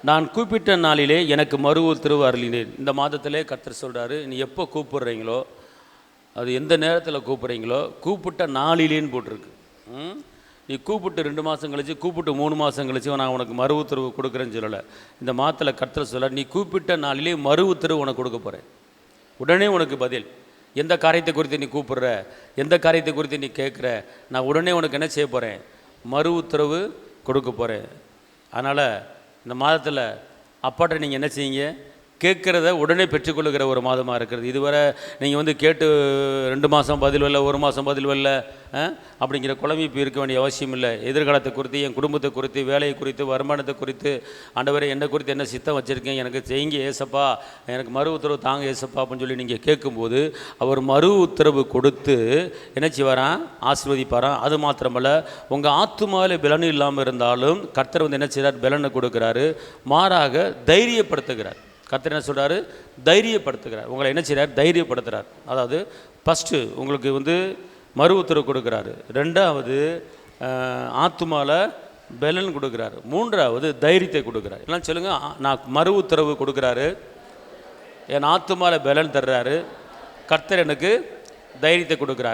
நான் கூப்பிட்ட நாளிலே எனக்கு மறு உத்தரவு அருளினேன். இந்த மாதத்திலே கர்த்தர் சொல்கிறாரு, நீ எப்போ கூப்பிட்றீங்களோ, அது எந்த நேரத்தில் கூப்பிட்றீங்களோ, கூப்பிட்ட நாளிலேன்னு போட்டிருக்கு. நீ கூப்பிட்டு 2 மாதம் கழிச்சு, கூப்பிட்டு 3 மாதம் கழிச்சு நான் உனக்கு மறு உத்தரவு கொடுக்குறேன்னு சொல்லலை. இந்த மாதத்தில் கர்த்தர் சொல்ல, நீ கூப்பிட்ட நாளிலே மறு உத்தரவு உனக்கு கொடுக்க போகிறேன். உடனே உனக்கு பதில். எந்த காரியத்தை குறித்து நீ கூப்பிடுற, எந்த காரியத்தை குறித்து நீ கேட்குற, நான் உடனே உனக்கு என்ன செய்ய போகிறேன்? மறு உத்தரவு கொடுக்க போகிறேன். அதனால் இந்த மாதத்தில் அப்பாட்ட நீங்கள் என்ன செய்யுங்க? கேட்குறத உடனே பெற்றுக்கொள்ளுகிற ஒரு மாதமாக இருக்கிறது. இதுவரை நீங்கள் கேட்டு 2 மாதம் பதில் வரல, 1 மாதம் பதில் வரல அப்படிங்கிற குழம்பிப்பு இருக்க வேண்டிய அவசியம் இல்லை. எதிர்காலத்தை குறித்து, என் குடும்பத்தை குறித்து, வேலையை குறித்து, வருமானத்தை குறித்து, ஆண்டவரே என்னை குறித்து என்ன சித்தம் வச்சுருக்கேன், எனக்கு செய்யுங்க ஏசப்பா, எனக்கு மறு உத்தரவு தாங்க ஏசப்பா அப்படின்னு சொல்லி நீங்கள் கேட்கும்போது அவர் மறு உத்தரவு கொடுத்து என்ன செய்வாரான்? ஆசீர்வதிப்பாரான். அது மாத்திரமல்ல, உங்கள் ஆத்துமாவில் பலன் இல்லாமல் இருந்தாலும் கர்த்தர் என்ன செய்கிறார்? பலனை கொடுக்குறாரு. மாறாக தைரியப்படுத்துகிறார். கர்த்தர் என்ன சொல்கிறாரு? தைரியப்படுத்துகிறார். உங்களை என்ன செய்கிறார்? தைரியப்படுத்துகிறார். அதாவது ஃபஸ்ட்டு உங்களுக்கு மறு உத்தரவு கொடுக்குறாரு. 2வது ஆத்துமாவில் பலன் கொடுக்குறாரு. 3வது தைரியத்தை கொடுக்குறாரு. எல்லாம் சொல்லுங்கள். நான் மறு உத்தரவு கொடுக்குறாரு, என் ஆத்துமாவில் பலன் தர்றாரு, கர்த்தர் எனக்கு தைரியத்தை கொடுக்குறார்.